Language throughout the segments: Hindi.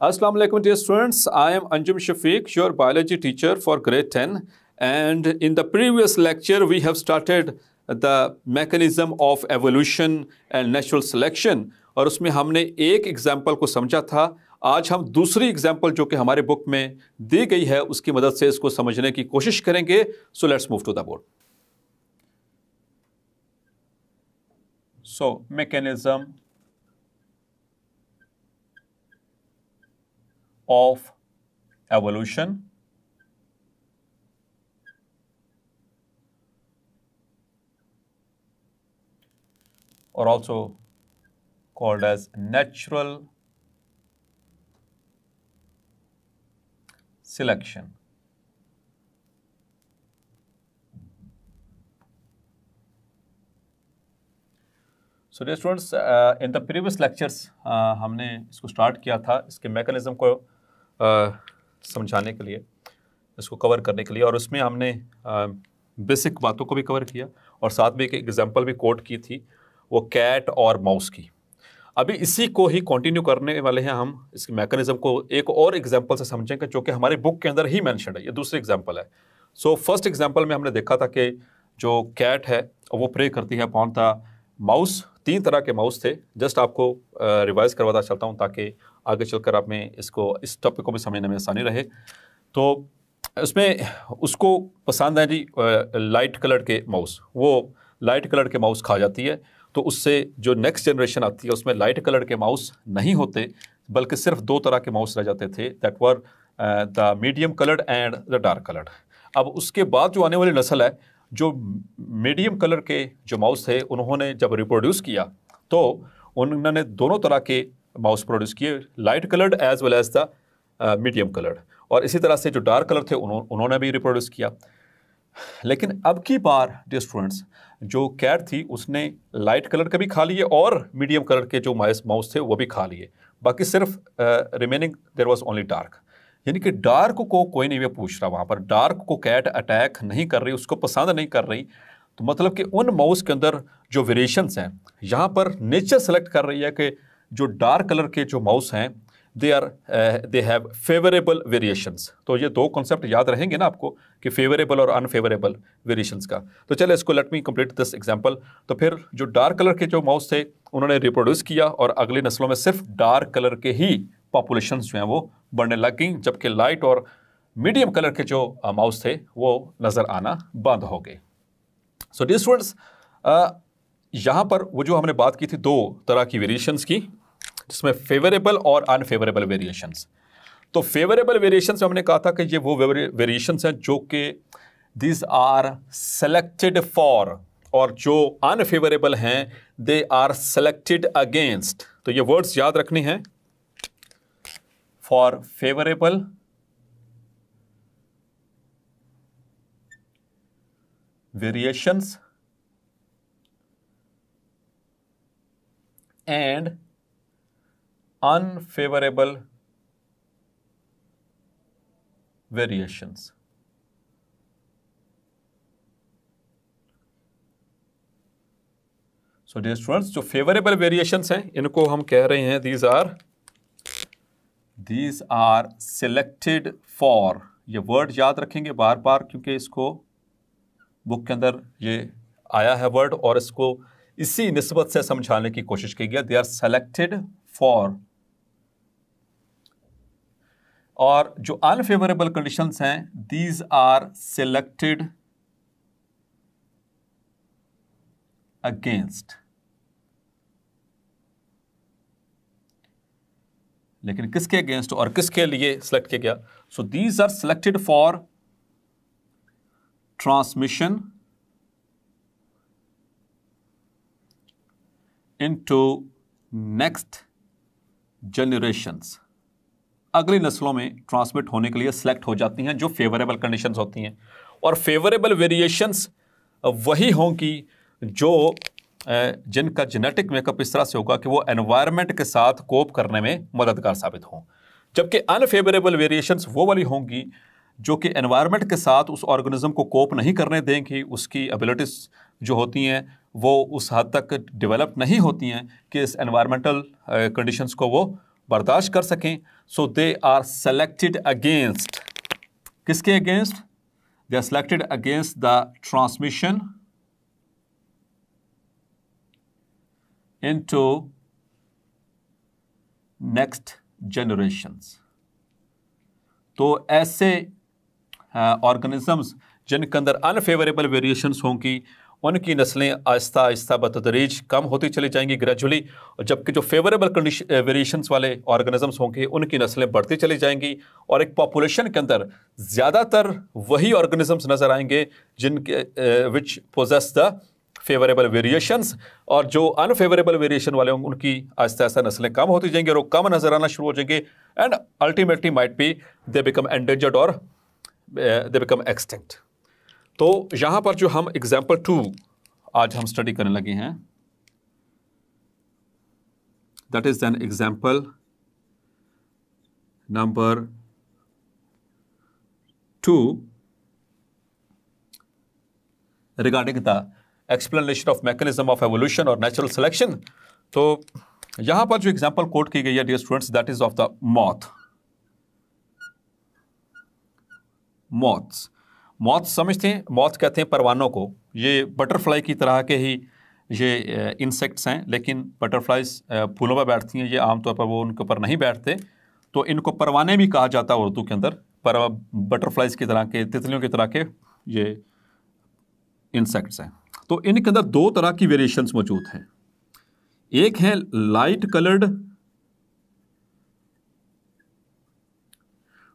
Assalamu alaikum dear students, I am Anjum Shafiq, your biology teacher for grade 10, and in the previous lecture we have started the mechanism of evolution and natural selection और उसमें हमने एक एग्जाम्पल को समझा था। आज हम दूसरी एग्जाम्पल जो कि हमारे बुक में दी गई है उसकी मदद से इसको समझने की कोशिश करेंगे। So let's move to the board. So mechanism of evolution or also called as natural selection. So dear students, in the previous lectures हमने इसको स्टार्ट किया था इसके मैकेनिज्म को समझाने के लिए, इसको कवर करने के लिए, और उसमें हमने बेसिक बातों को भी कवर किया और साथ में एक एग्जांपल भी कोट की थी, वो कैट और माउस की। अभी इसी को ही कंटिन्यू करने वाले हैं हम। इसके मैकेनिज्म को एक और एग्जांपल से समझेंगे जो कि हमारी बुक के अंदर ही मेंशन है। ये दूसरी एग्जांपल है। सो फर्स्ट एग्जांपल में हमने देखा था कि जो कैट है वो प्रे करती है अपॉन द माउस। 3 तरह के माउस थे। जस्ट आपको रिवाइज करवाता चलता हूँ ताकि आगे चलकर आप में इस टॉपिक को भी समझने में आसानी रहे। तो उसमें उसको पसंद है जी लाइट कलर के माउस, वो लाइट कलर के माउस खा जाती है। तो उससे जो नेक्स्ट जनरेशन आती है उसमें लाइट कलर के माउस नहीं होते बल्कि सिर्फ 2 तरह के माउस रह जाते थे, that were the medium coloured and the dark coloured. अब उसके बाद जो आने वाली नस्ल है, जो मीडियम कलर के जो माउस थे, उन्होंने जब रिप्रोड्यूस किया तो उन्होंने दोनों तरह के माउस प्रोड्यूस किए, light coloured as well as the medium coloured, और इसी तरह से जो डार्क कलर थे उन्होंने भी रिप्रोड्यूस किया। लेकिन अब की बार डियर स्टूडेंट्स, जो कैट थी उसने लाइट कलर के भी खा लिए और मीडियम कलर के जो माउस थे वो भी खा लिए। बाकी सिर्फ remaining there was only dark, यानी कि डार्क को कोई नहीं पूछ रहा। वहाँ पर डार्क को कैट अटैक नहीं कर रही, उसको पसंद नहीं कर रही। तो मतलब कि उन माउस के अंदर जो वेरिएशंस हैं, यहाँ पर नेचर सेलेक्ट कर रही है कि जो डार्क कलर के जो माउस हैं दे हैव फेवरेबल वेरिएशंस। तो ये 2 कॉन्सेप्ट याद रहेंगे ना आपको कि फेवरेबल और अनफेवरेबल वेरिएशंस का। तो चले इसको let me complete this example. तो फिर जो डार्क कलर के जो माउस थे उन्होंने रिप्रोड्यूस किया और अगली नस्लों में सिर्फ डार्क कलर के ही पॉपुलेशंस जो हैं वो बढ़ने लग गई, जबकि लाइट और मीडियम कलर के जो माउस थे वो नज़र आना बंद हो गए। सो डियर स्टूडेंट्स, यहाँ पर वो जो हमने बात की थी 2 तरह की वेरिएशंस की, जिसमें फेवरेबल और अनफेवरेबल वेरिएशंस। तो फेवरेबल वेरिएशंस में हमने कहा था कि ये वो वेरिएशंस हैं जो कि दीज आर सेलेक्टेड फॉर, और जो अनफेवरेबल हैं दे आर सेलेक्टेड अगेंस्ट। तो ये वर्ड्स याद रखने हैं। For favourable variations and unfavorable variations. So dear students, जो favorable variations हैं इनको हम कह रहे हैं these are selected for। ये वर्ड याद रखेंगे बार बार क्योंकि इसको बुक के अंदर ये आया है वर्ड, और इसको इसी निस्बत से समझाने की कोशिश की गई। They are selected for. और जो अनफेवरेबल कंडीशंस हैं दीज आर सेलेक्टेड अगेंस्ट। लेकिन किसके अगेंस्ट और किसके लिए सेलेक्ट किया गया? So these are selected for transmission into next generations। अगली नस्लों में ट्रांसमिट होने के लिए सेलेक्ट हो जाती हैं जो फेवरेबल कंडीशंस होती हैं। और फेवरेबल वेरिएशंस वही होंगी जो जिनका जेनेटिक मेकअप इस तरह से होगा कि वो एनवायरनमेंट के साथ कोप करने में मददगार साबित हों, जबकि अनफेवरेबल वेरिएशंस वो वाली होंगी जो कि एनवायरनमेंट के साथ उस ऑर्गेनिज्म को कोप नहीं करने देंगी, उसकी एबिलिटीज़ जो होती हैं वो उस हद तक डेवलप नहीं होती हैं कि इस एनवायरमेंटल कंडीशंस को वो बर्दाश्त कर सकें। So they are selected against, किसके against? They are selected against the transmission into next generations. तो ऐसे ऑर्गेनिजम्स जिनके अंदर अनफेवरेबल वेरिएशंस होंगी, उनकी नस्लें आहिस्ता आहिस्ता बतदरीज कम होती चली जाएंगी ग्रेजुअली, और जबकि जो फेवरेबल वेरिएशंस वाले ऑर्गेनिजम्स होंगे उनकी नस्लें बढ़ती चली जाएंगी, और एक पॉपुलेशन के अंदर ज़्यादातर वही ऑर्गेनिजम्स नज़र आएंगे जिनके विच पोजेस द फेवरेबल वेरिएशंस, और जो अनफेवरेबल वेरिएशन वाले होंगे उनकी आहिस्ता आहिस्ता नस्लें कम होती जाएंगी और वो कम नज़र आना शुरू हो जाएंगे, and ultimately might be they become endangered और दे बिकम एक्सटिंक्ट। तो यहाँ पर जो हम एग्जाम्पल 2 आज हम स्टडी करने लगे हैं, that is an example number 2 regarding the explanation of mechanism of evolution और नेचुरल सिलेक्शन। तो यहां पर जो एग्जाम्पल कोट की गई है dear students, that is of the moth. Moth समझते हैं, मॉथ कहते हैं परवानों को। ये बटरफ्लाई की तरह के ही ये इंसेक्ट्स हैं, लेकिन बटरफ्लाइज फूलों पर बैठती हैं, ये आमतौर पर वो उनके ऊपर नहीं बैठते, तो इनको परवाने भी कहा जाता है उर्दू के अंदर। पर बटरफ्लाइज की तरह के, तितलियों की तरह के ये इंसेक्ट्स हैं। तो इनके अंदर 2 तरह की वेरिएशंस मौजूद हैं। एक है लाइट कलर्ड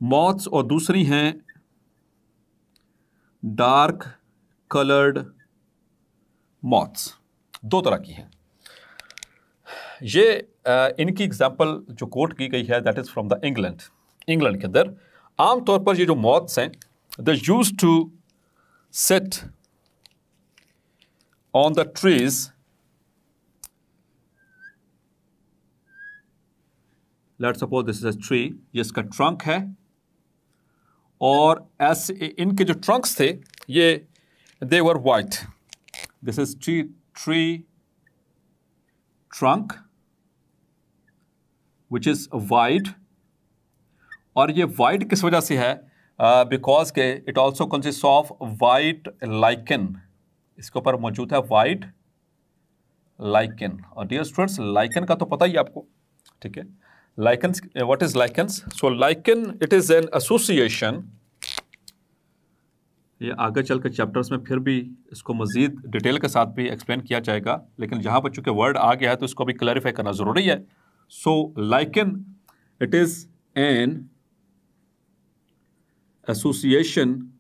मॉथ्स और दूसरी हैं डार्क कलर्ड मॉथ्स। 2 तरह की हैं ये। इनकी एग्जाम्पल जो कोट की गई है that is from the England. England के अंदर आमतौर पर ये जो मॉथ्स हैं they used to sit on the trees let's suppose this is a tree, ये इसका ट्रंक है, और ऐसे इनके जो ट्रंक्स थे ये they were white. This is tree trunk which is white, और ये वाइट किस वजह से है? बिकॉज के it also consist of white lichen. इसके ऊपर मौजूद है वाइट लाइकन। और डियर स्टूडेंट्स, लाइकन का तो पता ही आपको, ठीक है। Lichens, what is lichens? So lichen, it is an association. ये आगे चल के चैप्टर्स में फिर भी इसको मजीद डिटेल के साथ भी एक्सप्लेन किया जाएगा, लेकिन जहाँ पर चूंकि वर्ड आ गया है तो इसको भी क्लैरिफाई करना ज़रूरी है। सो lichen, it is an association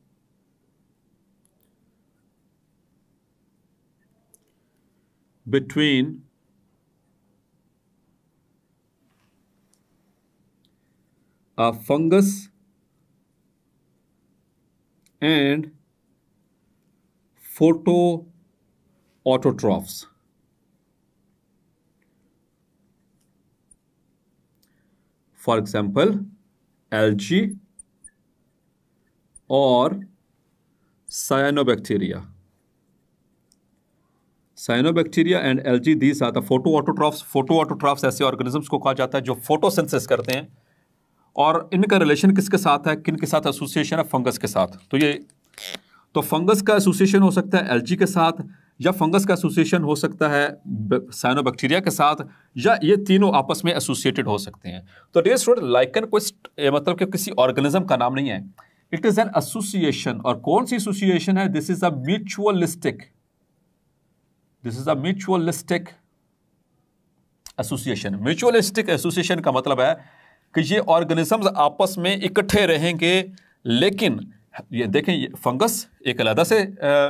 between a fungus and photoautotrophs. For example, algae or cyanobacteria. Cyanobacteria and algae, these are the photoautotrophs. Photoautotrophs ऐसे ऑर्गेनिजम्स को कहा जाता है जो फोटोसिंथेसिस करते हैं, और इनका रिलेशन किसके साथ है, किन के साथ एसोसिएशन है? फंगस के साथ। तो फंगस का एसोसिएशन हो सकता है एल्जी के साथ, या फंगस का एसोसिएशन हो सकता है साइनोबैक्टीरिया के साथ, या ये तीनों आपस में एसोसिएटेड हो सकते हैं। तो डियर स्टूडेंट, लाइकन कोई मतलब कि किसी ऑर्गेनिज्म का नाम नहीं है, इट इज एन एसोसिएशन। और कौन सी एसोसिएशन है? This is a mutualistic, this is a mutualistic association. Mutualistic association का मतलब है कि ये ऑर्गेनिजम्स आपस में इकट्ठे रहेंगे, लेकिन ये देखें, ये फंगस एक अलग से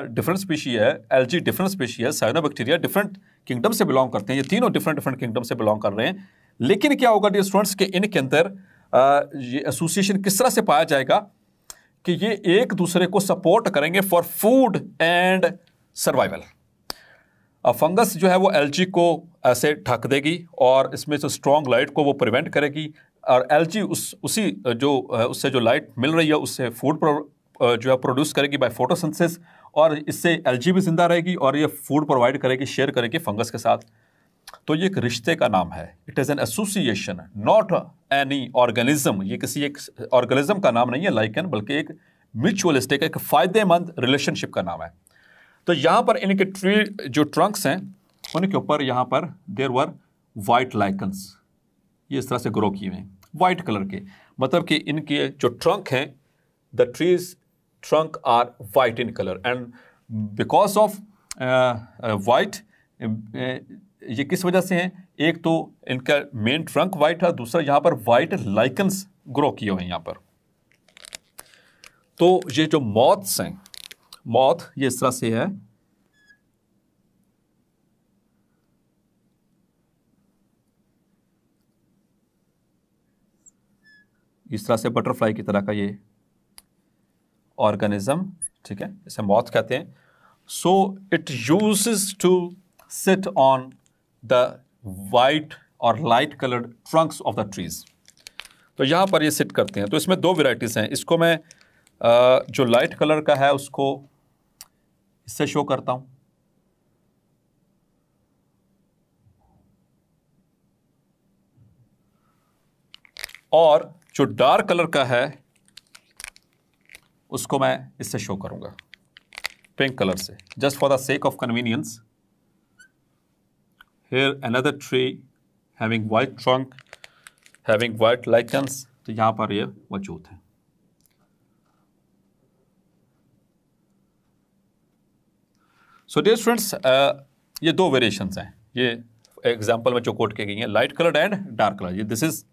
डिफरेंट स्पीशी है, एल्जी डिफरेंट स्पीशी है, साइनोबैक्टीरिया डिफरेंट किंगडम से बिलोंग करते हैं, ये तीनों डिफरेंट किंगडम से बिलोंग कर रहे हैं। लेकिन क्या होगा डियर स्टूडेंट्स के इनके अंदर ये एसोसिएशन किस तरह से पाया जाएगा कि ये एक दूसरे को सपोर्ट करेंगे for food and survival. Fungus जो है वो एल्जी को ऐसे ढक देगी और इसमें से स्ट्रॉन्ग लाइट को वो प्रिवेंट करेगी, और एल्जी उससे जो लाइट मिल रही है उससे फूड जो है प्रोड्यूस करेगी बाय फोटोसिंथेसिस, और इससे एल्जी भी जिंदा रहेगी और ये फूड प्रोवाइड करेगी, शेयर करेगी फंगस के साथ। तो ये एक रिश्ते का नाम है। It is an association, not any organism. ये किसी एक ऑर्गेनिज्म का नाम नहीं है लाइकन, बल्कि एक म्यूचुअलिस्टिक, एक फ़ायदेमंद रिलेशनशिप का नाम है। तो यहाँ पर इनके ट्री जो ट्रंक्स हैं उनके ऊपर यहाँ पर देयर वर वाइट लाइकन्स, ये इस तरह से ग्रो किए हुए हैं वाइट कलर के, मतलब कि इनके जो ट्रंक हैं, the trees trunk are white in colour and because of white, ये किस वजह से हैं? एक तो इनका मेन ट्रंक वाइट है, दूसरा यहाँ पर वाइट लाइकन्स ग्रो किए हुए हैं यहाँ पर। तो ये जो मॉथ्स हैं, मॉथ ये इस तरह से है, इस तरह से बटरफ्लाई की तरह का ये ऑर्गेनिज्म, ठीक है, इसे मॉथ कहते हैं। So it uses to sit on the white और light coloured trunks of the trees. तो यहाँ पर ये सिट करते हैं। तो इसमें दो वेराइटीज़ हैं। इसको मैं जो लाइट कलर का है उसको इससे शो करता हूँ, और जो डार्क कलर का है उसको मैं इससे शो करूंगा, पिंक कलर से, just for the sake of convenience. Here another tree having white trunk, having white lichens, तो यहां पर ये मौजूद है। सो डियर स्टूडेंट्स, ये दो वेरिएशंस हैं, ये एग्जांपल में जो कोट की गई हैं, light coloured and dark colour. ये this is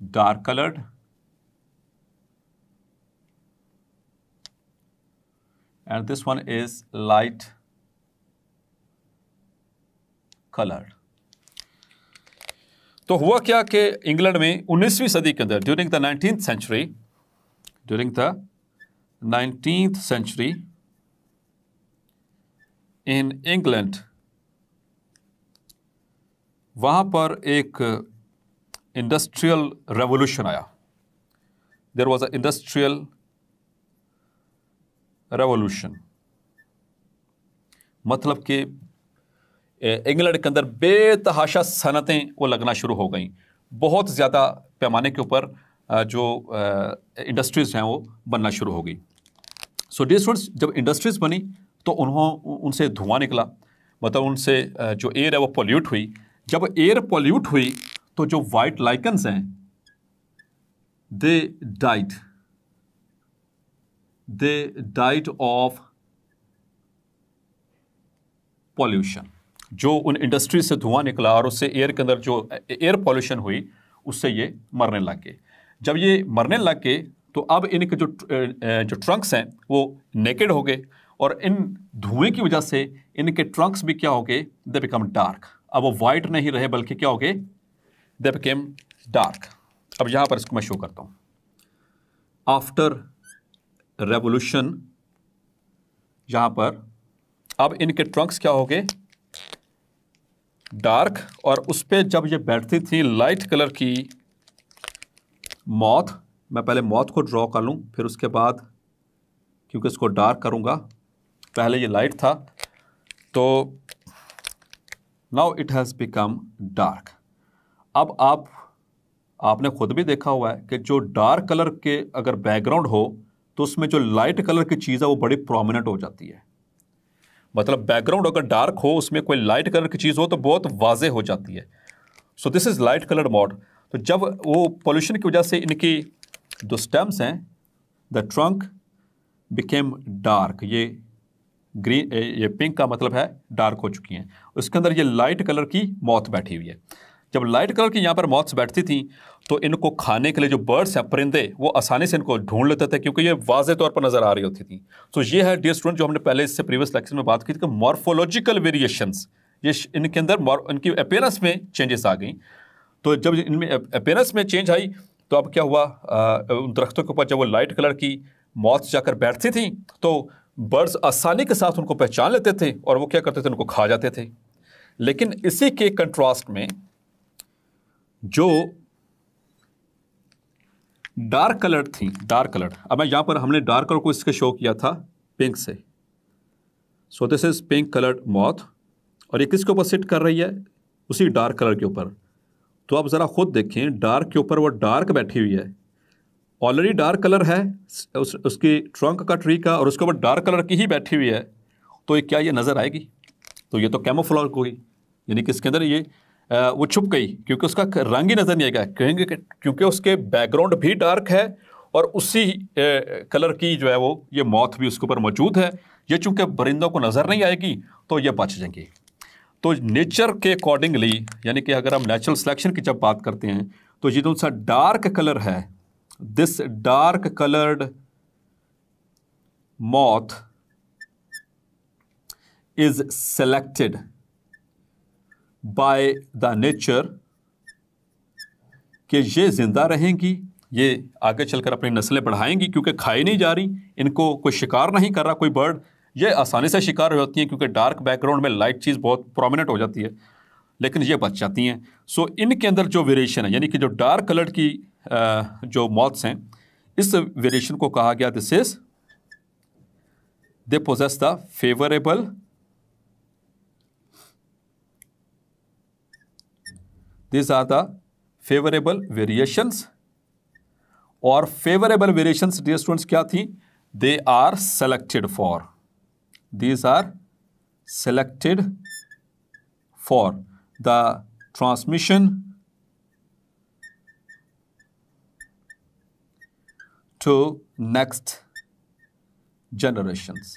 dark colored and this one is light colored। तो हुआ क्या कि इंग्लैंड में 19वीं सदी के अंदर during the 19th century in England, वहां पर एक इंडस्ट्रियल रेवोल्यूशन आया। There was a industrial revolution, मतलब कि इंग्लैंड के अंदर बेतहाशा सनतें वो लगना शुरू हो गई। बहुत ज़्यादा पैमाने के ऊपर जो इंडस्ट्रीज़ हैं वो बनना शुरू हो गई। सो डियर स्टूडेंट्स, जब इंडस्ट्रीज़ बनी तो उनसे धुआं निकला, मतलब उनसे जो एयर है वो पॉल्यूट हुई। जब एयर पॉल्यूट हुई तो जो वाइट लाइकन्स हैं दे डाइड ऑफ पॉल्यूशन। जो उन इंडस्ट्री से धुआं निकला और उससे एयर के अंदर जो एयर पॉल्यूशन हुई, उससे ये मरने लग गए। जब ये मरने लग गए तो अब इनके जो ट्रंक्स हैं वो नेकेड हो गए, और इन धुएं की वजह से इनके ट्रंक्स भी क्या हो गए? They become dark. अब वो वाइट नहीं रहे बल्कि क्या हो गए? They became dark. अब यहां पर इसको मैं शो करता हूं। आफ्टर रेवोल्यूशन, यहां पर अब इनके ट्रंक्स क्या हो गए? डार्क। और उस पर जब ये बैठती थी लाइट कलर की मॉथ, मैं पहले मॉथ को ड्रॉ कर लूं, फिर उसके बाद क्योंकि इसको डार्क करूंगा, पहले ये लाइट था, तो now it has become dark. अब आपने खुद भी देखा हुआ है कि जो डार्क कलर के अगर बैकग्राउंड हो तो उसमें जो लाइट कलर की चीज़ है वो बड़ी प्रोमिनेंट हो जाती है। मतलब बैकग्राउंड अगर डार्क हो, उसमें कोई लाइट कलर की चीज़ हो तो बहुत वाजे हो जाती है। So this is light coloured mod. तो जब वो पोल्यूशन की वजह से इनकी जो स्टेम्स हैं, द ट्रंक बिकेम डार्क, ये ग्रीन, ये पिंक का मतलब है डार्क हो चुकी हैं। उसके अंदर ये लाइट कलर की मॉथ बैठी हुई है। जब लाइट कलर की यहाँ पर मॉथ्स बैठती थी तो इनको खाने के लिए जो बर्ड्स हैं, परिंदे, वो आसानी से इनको ढूंढ लेते थे क्योंकि ये वाज़े तौर पर नज़र आ रही होती थी। तो ये है डियर स्टूडेंट जो हमने पहले इससे प्रीवियस लेक्चर में बात की थी कि मॉर्फोलॉजिकल वेरिएशंस, ये इनके अंदर इनकी अपीयरेंस में चेंजेस आ गई। तो जब इनमें अपीयरेंस में चेंज आई तो अब क्या हुआ? उन दरख्तों के ऊपर जब वो लाइट कलर की मॉथ्स जाकर बैठती थी तो बर्ड्स आसानी के साथ उनको पहचान लेते थे और वो क्या करते थे? उनको खा जाते थे। लेकिन इसी के कंट्रास्ट में जो डार्क कलर थी, डार्क कलर, अब मैं यहां पर हमने डार्क कलर को इसके शो किया था पिंक से। So this is pink coloured moth और ये किसके ऊपर सिट कर रही है, उसी डार्क कलर के ऊपर। तो आप ज़रा खुद देखें, डार्क के ऊपर वो डार्क बैठी हुई है, ऑलरेडी डार्क कलर है उसकी ट्रंक का ट्री का, और उसके ऊपर डार्क कलर की ही बैठी हुई है। तो ये क्या ये नज़र आएगी? तो ये तो कैमोफ्लेज होगी, यानी कि इसके अंदर ये वो छुप गई, क्योंकि उसका रंग ही नज़र नहीं आएगा, कहेंगे क्योंकि उसके बैकग्राउंड भी डार्क है और उसी कलर की जो है वो ये मौत भी उसके ऊपर मौजूद है। ये चूंकि परिंदों को नज़र नहीं आएगी तो ये बच जाएंगे। तो नेचर के अकॉर्डिंगली, यानी कि अगर हम नेचुरल सिलेक्शन की जब बात करते हैं, तो ये जो सा डार्क कलर है, this dark coloured moth is selected by the nature कि ये जिंदा रहेंगी, ये आगे चलकर अपनी नस्लें बढ़ाएंगी, क्योंकि खाई नहीं जा रही, इनको कोई शिकार नहीं कर रहा कोई बर्ड, ये आसानी से शिकार हो जाती हैं क्योंकि डार्क बैकग्राउंड में लाइट चीज़ बहुत प्रोमिनेंट हो जाती है, लेकिन ये बच जाती हैं। सो इनके अंदर जो वेरिएशन है, यानी कि जो डार्क कलर की जो मॉथ्स हैं, इस वेरिएशन को कहा गया this is they possess the favourable these are the favorable variations। और favorable variations dear students क्या थी? they are selected for, these are selected for the transmission to next generations।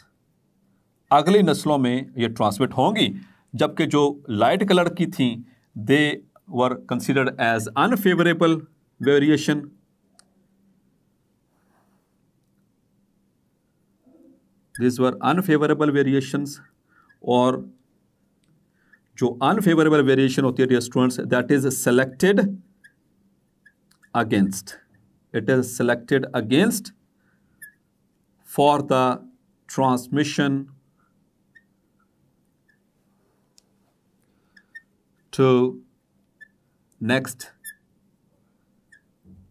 अगली नस्लों में ये ट्रांसमिट होंगी, जबकि जो लाइट कलर की थी they were considered as unfavorable variation, these were unfavorable variations। और जो unfavorable variation होती है dear students, that is selected against, it is selected against for the transmission to next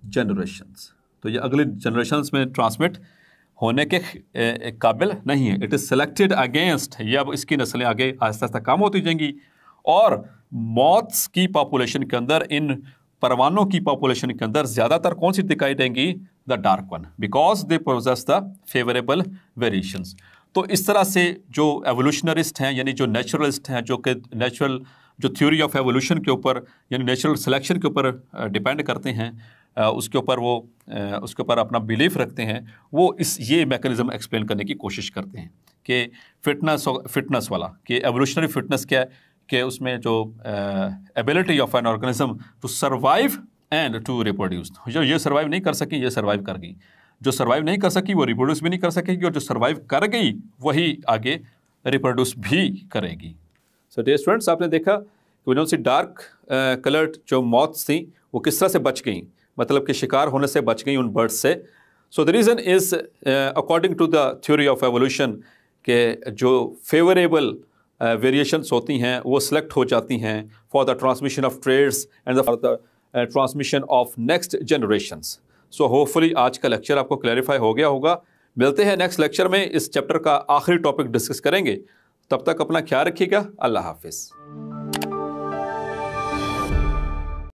generations. तो ये अगले जनरेशन्स में ट्रांसमिट होने के काबिल नहीं है। इट इज़ सेलेक्टेड अगेंस्ट, ये अब इसकी नस्लें आगे आहिस्ता आहिस्ता कम होती जाएंगी। और मॉथ्स की पॉपुलेशन के अंदर, इन परवानों की पॉपुलेशन के अंदर ज़्यादातर कौन सी दिखाई देंगी? The dark one, because they possess the favourable variations. तो इस तरह से जो एवोल्यूशनरिस्ट हैं, यानी जो नेचुरलिस्ट हैं, जो कि नेचुरल जो थ्योरी ऑफ एवोल्यूशन के ऊपर यानी नेचुरल सिलेक्शन के ऊपर डिपेंड करते हैं, उसके ऊपर वो उसके ऊपर अपना बिलीफ रखते हैं, वो ये मैकेनिज्म एक्सप्लेन करने की कोशिश करते हैं कि फिटनेस वाला, कि एवोल्यूशनरी फिटनेस क्या है, कि उसमें जो ability of an organism to survive and to reproduce. जो ये सर्वाइव नहीं कर सकी, ये सर्वाइव कर गई, जो सर्वाइव नहीं कर सकी वो रिप्रोड्यूस भी नहीं कर सकेगी, और जो सर्वाइव कर गई वही आगे रिप्रोड्यूस भी करेगी। सो डियर स्टूडेंट्स, आपने देखा कि जो सी डार्क कलर्ड जो मॉथ्स थी वो किस तरह से बच गई, मतलब कि शिकार होने से बच गई उन बर्ड्स से। So the reason is according to the theory of evolution के जो फेवरेबल वेरिएशंस होती हैं वो सिलेक्ट हो जाती हैं for the transmission of traits and for the transmission of next generations. So hopefully आज का लेक्चर आपको क्लैरिफाई हो गया होगा। मिलते हैं नेक्स्ट लेक्चर में, इस चैप्टर का आखिरी टॉपिक डिस्कस करेंगे। तब तक अपना ख्याल रखिएगा। अल्लाह हाफिज़।